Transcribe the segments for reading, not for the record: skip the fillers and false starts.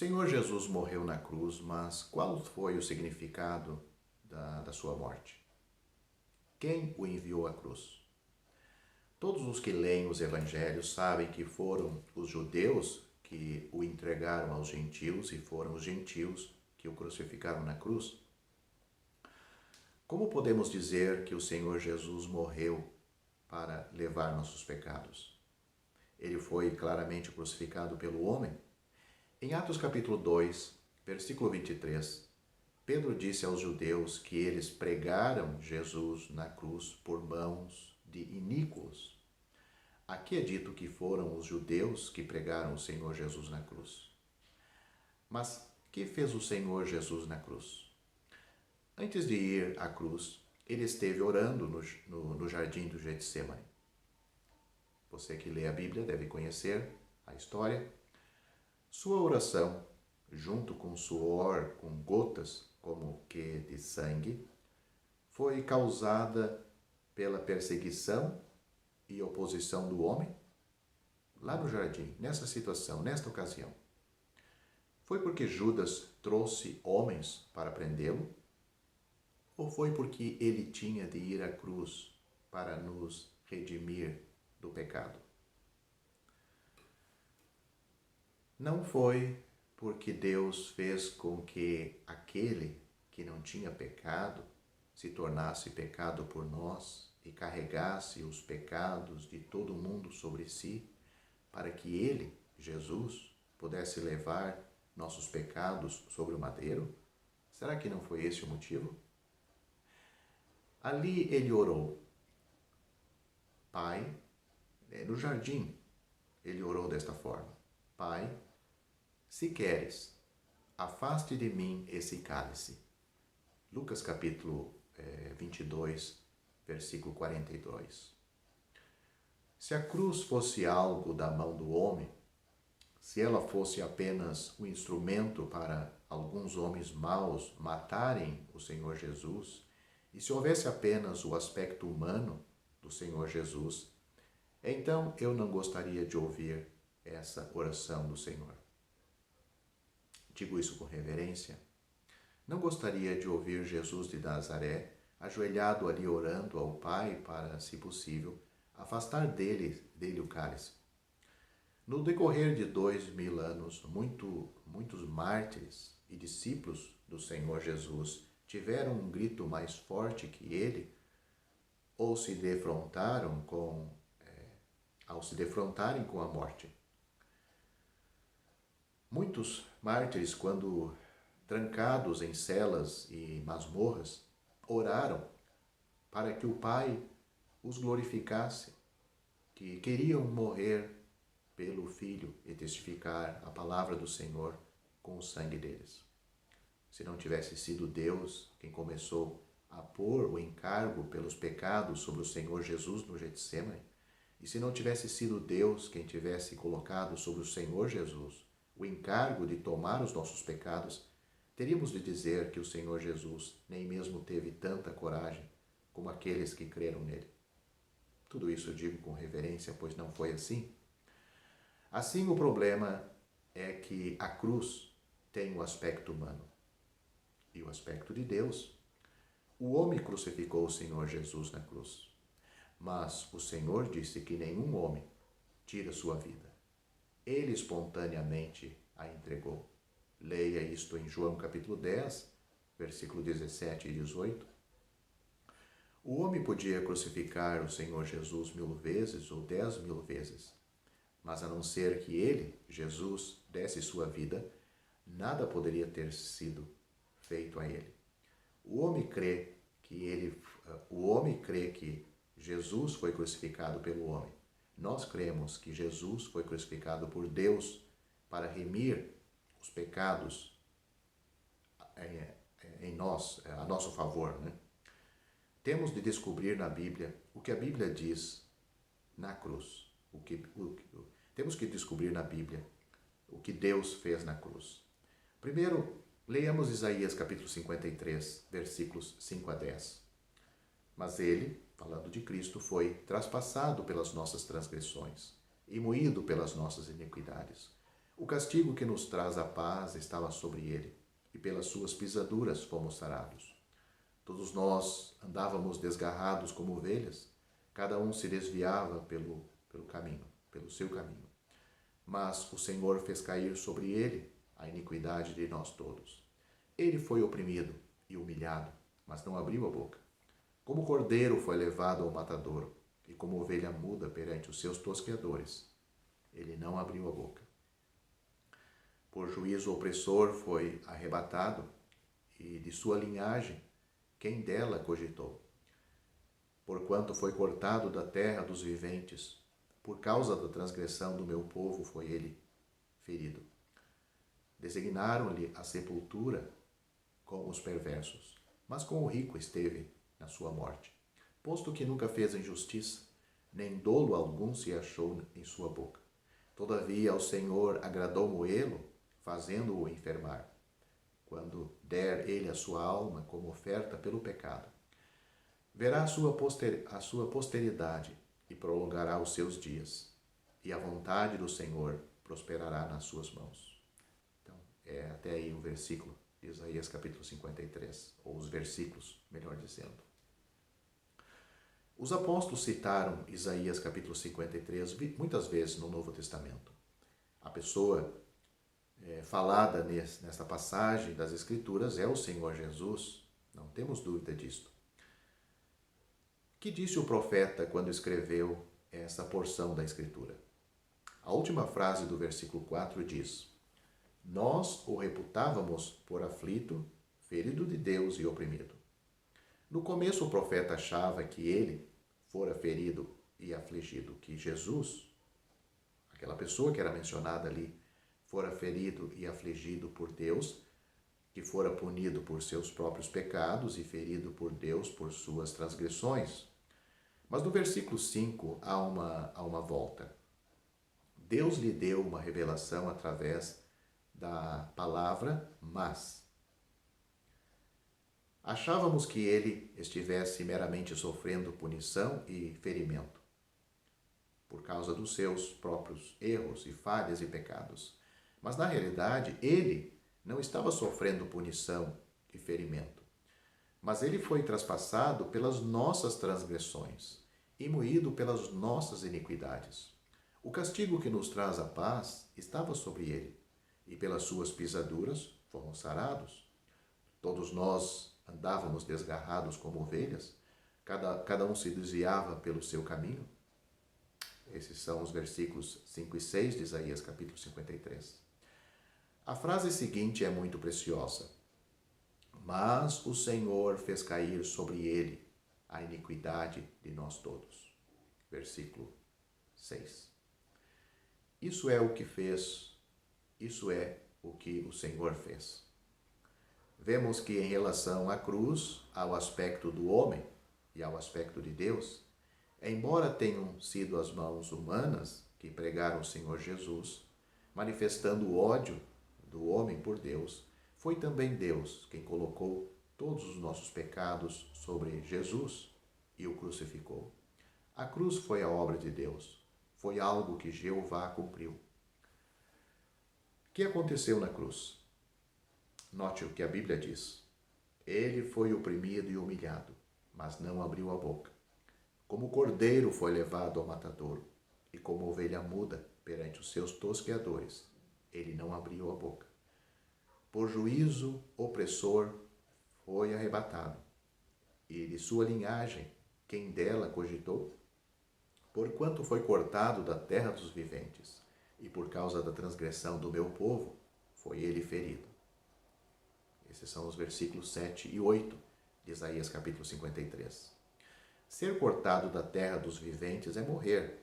Senhor Jesus morreu na cruz, mas qual foi o significado da sua morte? Quem o enviou à cruz? Todos os que leem os evangelhos sabem que foram os judeus que o entregaram aos gentios e foram os gentios que o crucificaram na cruz. Como podemos dizer que o Senhor Jesus morreu para levar nossos pecados? Ele foi claramente crucificado pelo homem? Em Atos capítulo 2, versículo 23, Pedro disse aos judeus que eles pregaram Jesus na cruz por mãos de iníquos. Aqui é dito que foram os judeus que pregaram o Senhor Jesus na cruz. Mas que fez o Senhor Jesus na cruz? Antes de ir à cruz, ele esteve orando no jardim do Getsemane. Você que lê a Bíblia deve conhecer a história. Sua oração, junto com suor, com gotas como que de sangue, foi causada pela perseguição e oposição do homem lá no jardim, nessa situação, nesta ocasião. Foi porque Judas trouxe homens para prendê-lo? Ou foi porque ele tinha de ir à cruz para nos redimir do pecado? Não foi porque Deus fez com que aquele que não tinha pecado se tornasse pecado por nós e carregasse os pecados de todo mundo sobre si, para que ele, Jesus, pudesse levar nossos pecados sobre o madeiro? Será que não foi esse o motivo? Ali ele orou. Pai, no jardim, ele orou desta forma: Pai, se queres, afaste de mim esse cálice. Lucas capítulo 22, versículo 42. Se a cruz fosse algo da mão do homem, se ela fosse apenas um instrumento para alguns homens maus matarem o Senhor Jesus, e se houvesse apenas o aspecto humano do Senhor Jesus, então eu não gostaria de ouvir essa oração do Senhor. Digo isso com reverência. Não gostaria de ouvir Jesus de Nazaré ajoelhado ali orando ao Pai para, se possível, afastar dele o cálice. No decorrer de 2000 anos, muitos mártires e discípulos do Senhor Jesus tiveram um grito mais forte que ele, ou se defrontaram ao se defrontarem com a morte. Muitos mártires, quando trancados em celas e masmorras, oraram para que o Pai os glorificasse, que queriam morrer pelo Filho e testificar a palavra do Senhor com o sangue deles. Se não tivesse sido Deus quem começou a pôr o encargo pelos pecados sobre o Senhor Jesus no Getsemane, e se não tivesse sido Deus quem tivesse colocado sobre o Senhor Jesus o encargo de tomar os nossos pecados, teríamos de dizer que o Senhor Jesus nem mesmo teve tanta coragem como aqueles que creram nele. Tudo isso eu digo com reverência, pois não foi assim. Assim, o problema é que a cruz tem o aspecto humano e o aspecto de Deus. O homem crucificou o Senhor Jesus na cruz, mas o Senhor disse que nenhum homem tira sua vida. Ele espontaneamente a entregou. Leia isto em João capítulo 10, versículo 17 e 18. O homem podia crucificar o Senhor Jesus 1000 vezes ou 10.000 vezes, mas a não ser que ele, Jesus, desse sua vida, nada poderia ter sido feito a ele. O homem crê que Jesus foi crucificado pelo homem. Nós cremos que Jesus foi crucificado por Deus para remir os pecados em nós, a nosso favor, né? Temos de descobrir na Bíblia o que a Bíblia diz na cruz. Temos que descobrir na Bíblia o que Deus fez na cruz. Primeiro, leiamos Isaías capítulo 53, versículos 5 a 10. Mas ele, falando de Cristo, foi traspassado pelas nossas transgressões e moído pelas nossas iniquidades. O castigo que nos traz a paz estava sobre ele, e pelas suas pisaduras fomos sarados. Todos nós andávamos desgarrados como ovelhas, cada um se desviava pelo caminho, pelo seu caminho. Mas o Senhor fez cair sobre ele a iniquidade de nós todos. Ele foi oprimido e humilhado, mas não abriu a boca. Como cordeiro foi levado ao matadouro, e como ovelha muda perante os seus tosqueadores, ele não abriu a boca. Por juízo opressor foi arrebatado, e de sua linhagem, quem dela cogitou? Porquanto foi cortado da terra dos viventes, por causa da transgressão do meu povo foi ele ferido. Designaram-lhe a sepultura com os perversos, mas com o rico esteve na sua morte, posto que nunca fez injustiça, nem dolo algum se achou em sua boca. Todavia ao Senhor agradou moê-lo, fazendo-o enfermar, quando der ele a sua alma como oferta pelo pecado. Verá a sua posteridade e prolongará os seus dias, e a vontade do Senhor prosperará nas suas mãos. Então, é até aí o versículo de Isaías capítulo 53, ou os versículos, melhor dizendo. Os apóstolos citaram Isaías capítulo 53 muitas vezes no Novo Testamento. A pessoa falada nesta passagem das Escrituras é o Senhor Jesus, não temos dúvida disto. Que disse o profeta quando escreveu essa porção da Escritura? A última frase do versículo 4 diz: Nós o reputávamos por aflito, ferido de Deus e oprimido. No começo o profeta achava que ele fora ferido e afligido, que Jesus, aquela pessoa que era mencionada ali, fora ferido e afligido por Deus, que fora punido por seus próprios pecados e ferido por Deus por suas transgressões. Mas no versículo 5 há uma volta. Deus lhe deu uma revelação através da palavra mas. Achávamos que ele estivesse meramente sofrendo punição e ferimento, por causa dos seus próprios erros e falhas e pecados. Mas, na realidade, ele não estava sofrendo punição e ferimento, mas ele foi traspassado pelas nossas transgressões e moído pelas nossas iniquidades. O castigo que nos traz a paz estava sobre ele, e pelas suas pisaduras fomos sarados. Todos nós andávamos desgarrados como ovelhas, cada um se desviava pelo seu caminho. Esses são os versículos 5 e 6 de Isaías capítulo 53. A frase seguinte é muito preciosa. Mas o Senhor fez cair sobre ele a iniquidade de nós todos. Versículo 6. Isso é o que fez, isso é o que o Senhor fez. Vemos que em relação à cruz, ao aspecto do homem e ao aspecto de Deus, embora tenham sido as mãos humanas que pregaram o Senhor Jesus, manifestando o ódio do homem por Deus, foi também Deus quem colocou todos os nossos pecados sobre Jesus e o crucificou. A cruz foi a obra de Deus, foi algo que Jeová cumpriu. O que aconteceu na cruz? Note o que a Bíblia diz. Ele foi oprimido e humilhado, mas não abriu a boca. Como cordeiro foi levado ao matadouro, e como ovelha muda perante os seus tosqueadores, ele não abriu a boca. Por juízo opressor foi arrebatado, e de sua linhagem, quem dela cogitou? Porquanto foi cortado da terra dos viventes, e por causa da transgressão do meu povo, foi ele ferido. Esses são os versículos 7 e 8 de Isaías capítulo 53. Ser cortado da terra dos viventes é morrer.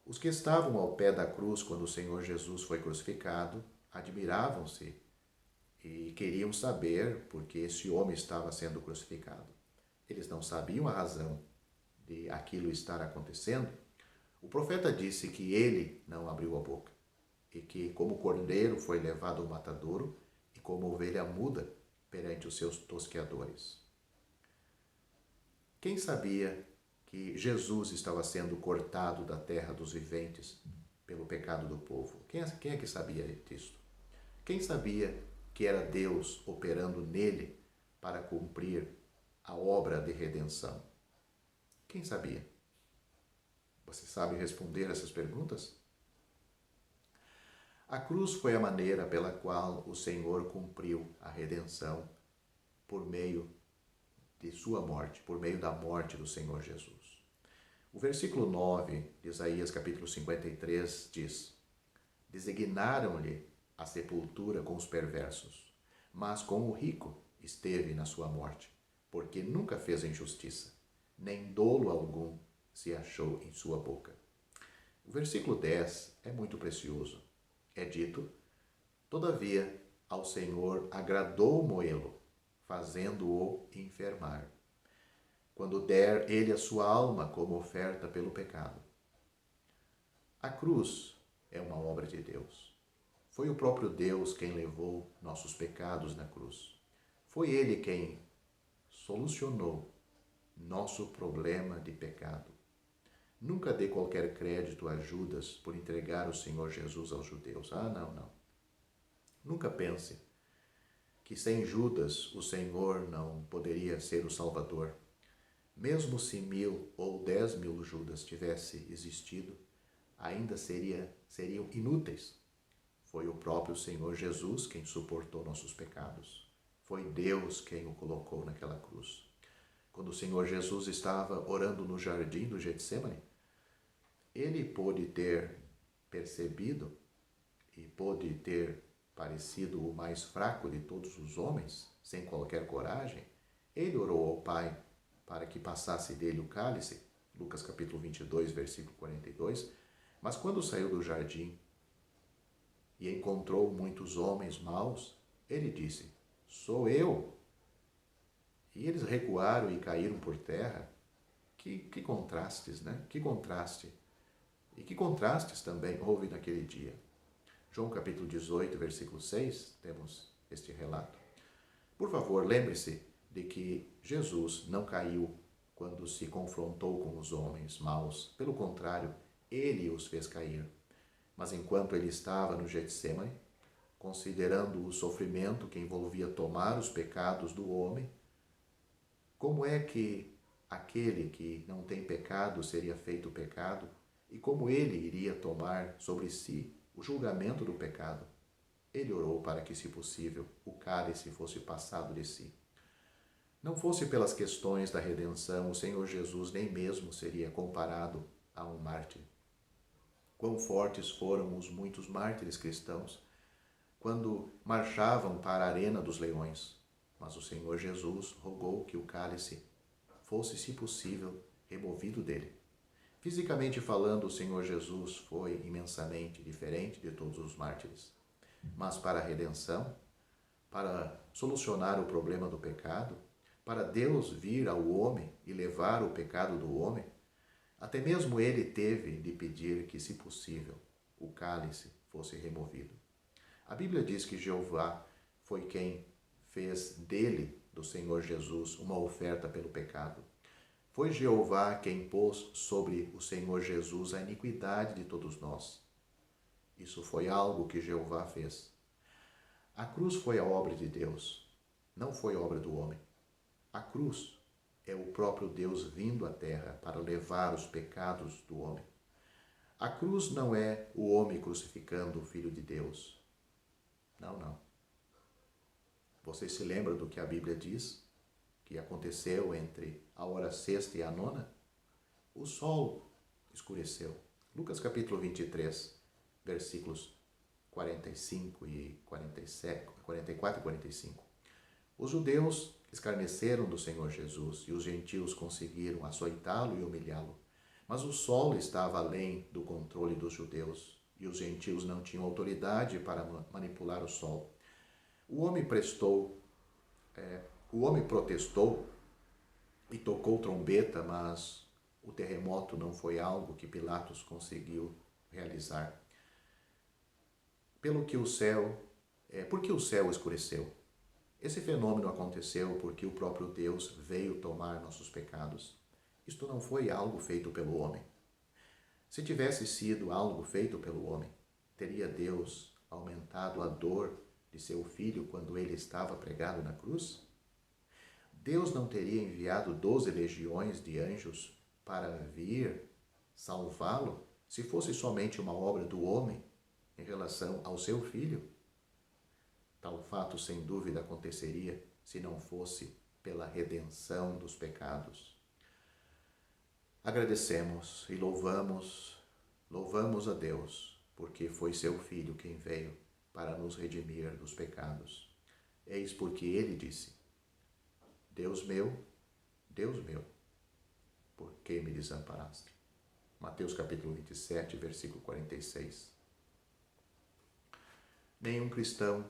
Os que estavam ao pé da cruz quando o Senhor Jesus foi crucificado admiravam-se e queriam saber por que esse homem estava sendo crucificado. Eles não sabiam a razão de aquilo estar acontecendo. O profeta disse que ele não abriu a boca e que, como cordeiro, foi levado ao matadouro e como ovelha muda perante os seus tosqueadores. Quem sabia que Jesus estava sendo cortado da terra dos viventes pelo pecado do povo. Quem é que sabia disso? Quem sabia que era Deus operando nele para cumprir a obra de redenção? Quem sabia? Você sabe responder essas perguntas? A cruz foi a maneira pela qual o Senhor cumpriu a redenção por meio de sua morte, por meio da morte do Senhor Jesus. O versículo 9 de Isaías capítulo 53 diz: Designaram-lhe a sepultura com os perversos, mas com o rico esteve na sua morte, porque nunca fez injustiça, nem dolo algum se achou em sua boca. O versículo 10 é muito precioso. É dito: Todavia, ao Senhor agradou moê-lo, fazendo-o enfermar, quando der ele a sua alma como oferta pelo pecado. A cruz é uma obra de Deus. Foi o próprio Deus quem levou nossos pecados na cruz. Foi Ele quem solucionou nosso problema de pecado. Nunca dê qualquer crédito a Judas por entregar o Senhor Jesus aos judeus. Não. Nunca pense que sem Judas o Senhor não poderia ser o Salvador. Mesmo se 1.000 ou 10.000 Judas tivesse existido, ainda seriam inúteis. Foi o próprio Senhor Jesus quem suportou nossos pecados. Foi Deus quem o colocou naquela cruz. Quando o Senhor Jesus estava orando no jardim do Getsemane, ele pôde ter percebido e pôde ter parecido o mais fraco de todos os homens, sem qualquer coragem. Ele orou ao Pai para que passasse dele o cálice, Lucas capítulo 22, versículo 42, mas quando saiu do jardim e encontrou muitos homens maus, ele disse: Sou eu. E eles recuaram e caíram por terra. Que contrastes, né? Que contraste. E que contrastes também houve naquele dia. João capítulo 18, versículo 6, temos este relato. Por favor, lembre-se de que Jesus não caiu quando se confrontou com os homens maus. Pelo contrário, ele os fez cair. Mas enquanto ele estava no Getsemane, considerando o sofrimento que envolvia tomar os pecados do homem, como é que aquele que não tem pecado seria feito pecado e como ele iria tomar sobre si o julgamento do pecado? Ele orou para que, se possível, o cálice fosse passado de si. Não fosse pelas questões da redenção, o Senhor Jesus nem mesmo seria comparado a um mártir. Quão fortes foram os muitos mártires cristãos quando marchavam para a arena dos leões. Mas o Senhor Jesus rogou que o cálice fosse, se possível, removido dele. Fisicamente falando, o Senhor Jesus foi imensamente diferente de todos os mártires. Mas para a redenção, para solucionar o problema do pecado, para Deus vir ao homem e levar o pecado do homem, até mesmo ele teve de pedir que, se possível, o cálice fosse removido. A Bíblia diz que Jeová foi quem fez dele, do Senhor Jesus, uma oferta pelo pecado. Foi Jeová quem pôs sobre o Senhor Jesus a iniquidade de todos nós. Isso foi algo que Jeová fez. A cruz foi a obra de Deus, não foi obra do homem. A cruz é o próprio Deus vindo à terra para levar os pecados do homem. A cruz não é o homem crucificando o Filho de Deus. Não. Você se lembra do que a Bíblia diz? Que aconteceu entre a hora sexta e a nona? O sol escureceu. Lucas capítulo 23, versículos 45 e 47, 44 e 45. Os judeus escarneceram do Senhor Jesus e os gentios conseguiram açoitá-lo e humilhá-lo. Mas o sol estava além do controle dos judeus e os gentios não tinham autoridade para manipular o sol. O homem protestou e tocou trombeta, mas o terremoto não foi algo que Pilatos conseguiu realizar. Por que o céu escureceu? Esse fenômeno aconteceu porque o próprio Deus veio tomar nossos pecados. Isto não foi algo feito pelo homem. Se tivesse sido algo feito pelo homem, teria Deus aumentado a dor de seu filho quando ele estava pregado na cruz? Deus não teria enviado 12 legiões de anjos para vir salvá-lo se fosse somente uma obra do homem em relação ao seu filho? Tal fato, sem dúvida, aconteceria se não fosse pela redenção dos pecados. Agradecemos e louvamos a Deus, porque foi seu Filho quem veio para nos redimir dos pecados. Eis porque ele disse: Deus meu, por que me desamparaste? Mateus capítulo 27, versículo 46. Nenhum cristão,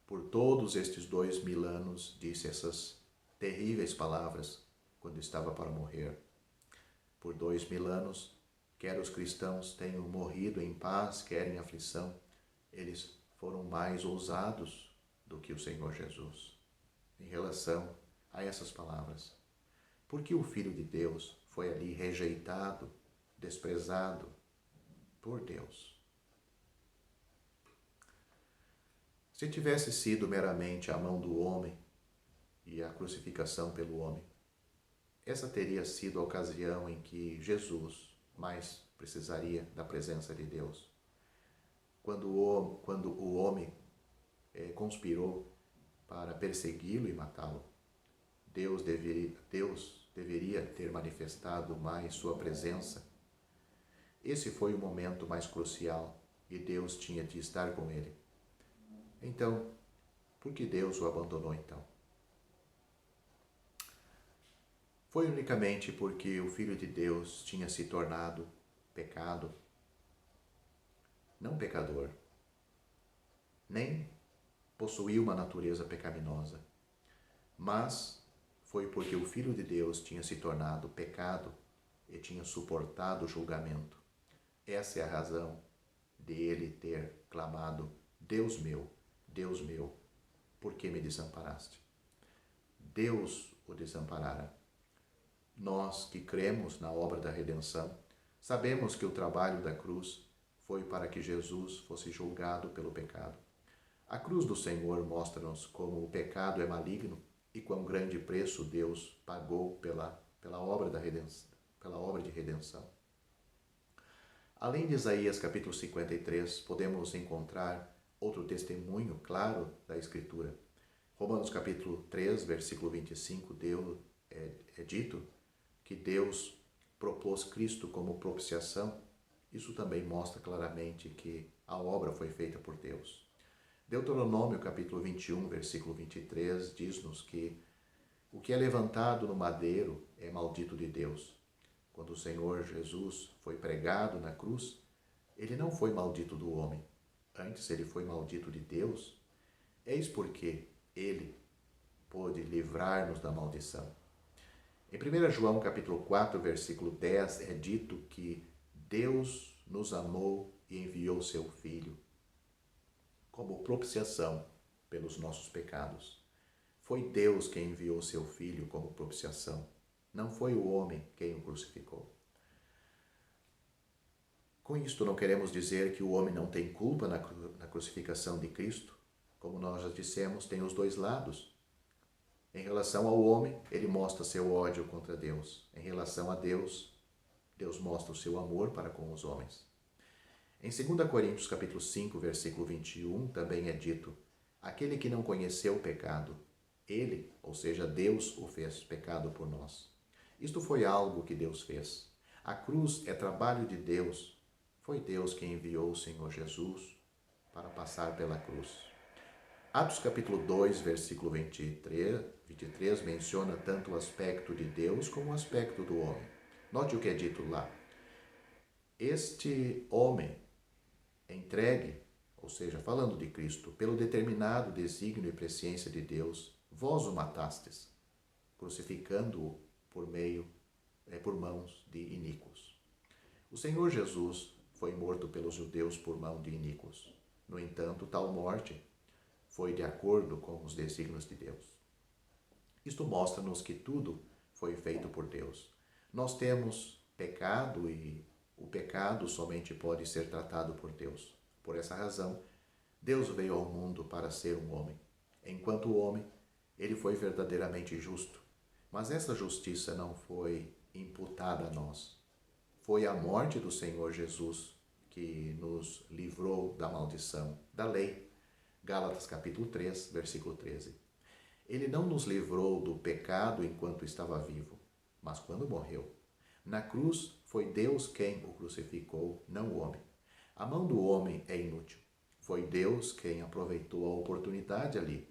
por todos estes 2000 anos, disse essas terríveis palavras quando estava para morrer. Por 2000 anos, quer os cristãos tenham morrido em paz, quer em aflição, eles foram mais ousados do que o Senhor Jesus em relação a essas palavras. Porque o Filho de Deus foi ali rejeitado, desprezado por Deus. Se tivesse sido meramente a mão do homem e a crucificação pelo homem, essa teria sido a ocasião em que Jesus mais precisaria da presença de Deus. Quando o homem conspirou para persegui-lo e matá-lo, Deus deveria ter manifestado mais sua presença. Esse foi o momento mais crucial e Deus tinha de estar com ele. Então, por que Deus o abandonou então? Foi unicamente porque o Filho de Deus tinha se tornado pecado, não pecador, nem possuía uma natureza pecaminosa, mas foi porque o Filho de Deus tinha se tornado pecado e tinha suportado o julgamento. Essa é a razão de ele ter clamado: Deus meu, por que me desamparaste? Deus o desamparara. Nós que cremos na obra da redenção, sabemos que o trabalho da cruz foi para que Jesus fosse julgado pelo pecado. A cruz do Senhor mostra-nos como o pecado é maligno e quão grande preço Deus pagou pela obra de redenção. Além de Isaías capítulo 53, podemos encontrar outro testemunho claro da Escritura. Romanos capítulo 3, versículo 25, é dito que Deus propôs Cristo como propiciação. Isso também mostra claramente que a obra foi feita por Deus. Deuteronômio capítulo 21, versículo 23, diz-nos que o que é levantado no madeiro é maldito de Deus. Quando o Senhor Jesus foi pregado na cruz, ele não foi maldito do homem, antes ele foi maldito de Deus. Eis porque ele pôde livrar-nos da maldição. Em 1 João capítulo 4, versículo 10, é dito que Deus nos amou e enviou seu Filho como propiciação pelos nossos pecados. Foi Deus quem enviou seu Filho como propiciação, não foi o homem quem o crucificou. Com isto não queremos dizer que o homem não tem culpa na crucificação de Cristo. Como nós já dissemos, tem os dois lados. Em relação ao homem, ele mostra seu ódio contra Deus. Em relação a Deus, Deus mostra o seu amor para com os homens. Em 2 Coríntios capítulo 5, versículo 21, também é dito: aquele que não conheceu o pecado, ele, ou seja, Deus, o fez pecado por nós. Isto foi algo que Deus fez. A cruz é trabalho de Deus. Foi Deus quem enviou o Senhor Jesus para passar pela cruz. Atos capítulo 2, versículo 23 menciona tanto o aspecto de Deus como o aspecto do homem. Note o que é dito lá. Este homem entregue, ou seja, falando de Cristo, pelo determinado desígnio e presciência de Deus, vós o matastes, crucificando-o por mãos de iníquos. O Senhor Jesus foi morto pelos judeus por mão de iníquos. No entanto, tal morte foi de acordo com os desígnios de Deus. Isto mostra-nos que tudo foi feito por Deus. Nós temos pecado e O pecado somente pode ser tratado por Deus. Por essa razão, Deus veio ao mundo para ser um homem. Enquanto homem, ele foi verdadeiramente justo. Mas essa justiça não foi imputada a nós. Foi a morte do Senhor Jesus que nos livrou da maldição, da lei. Gálatas capítulo 3, versículo 13. Ele não nos livrou do pecado enquanto estava vivo, mas quando morreu. Na cruz foi Deus quem o crucificou, não o homem. A mão do homem é inútil. Foi Deus quem aproveitou a oportunidade ali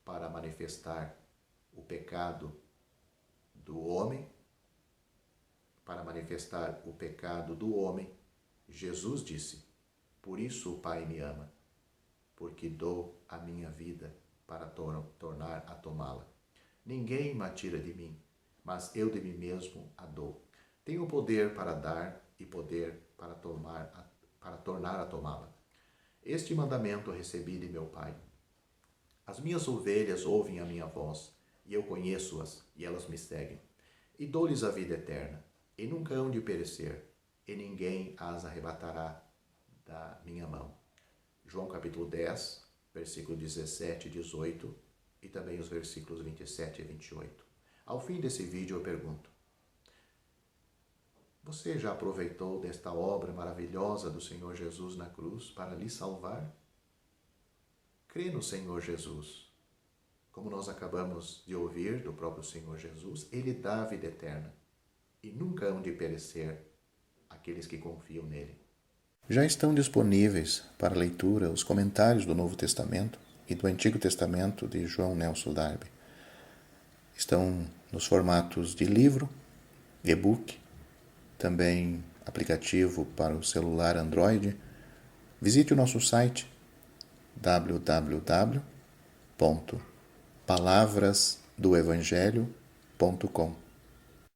para manifestar o pecado do homem, Jesus disse: "Por isso o Pai me ama, porque dou a minha vida para tornar a tomá-la. Ninguém me tira de mim, mas eu de mim mesmo a dou. Tenho poder para dar e poder para tornar a tomá-la. Este mandamento recebi de meu Pai. As minhas ovelhas ouvem a minha voz, e eu conheço-as, e elas me seguem. E dou-lhes a vida eterna, e nunca hão de perecer, e ninguém as arrebatará da minha mão." João capítulo 10, versículo 17 e 18, e também os versículos 27 e 28. Ao fim desse vídeo eu pergunto: você já aproveitou desta obra maravilhosa do Senhor Jesus na cruz para lhe salvar? Crê no Senhor Jesus. Como nós acabamos de ouvir do próprio Senhor Jesus, Ele dá a vida eterna e nunca hão de perecer aqueles que confiam nele. Já estão disponíveis para leitura os comentários do Novo Testamento e do Antigo Testamento de João Nelson Darby. Estão nos formatos de livro, e-book, também aplicativo para o celular Android. Visite o nosso site www.palavrasdoevangelho.com.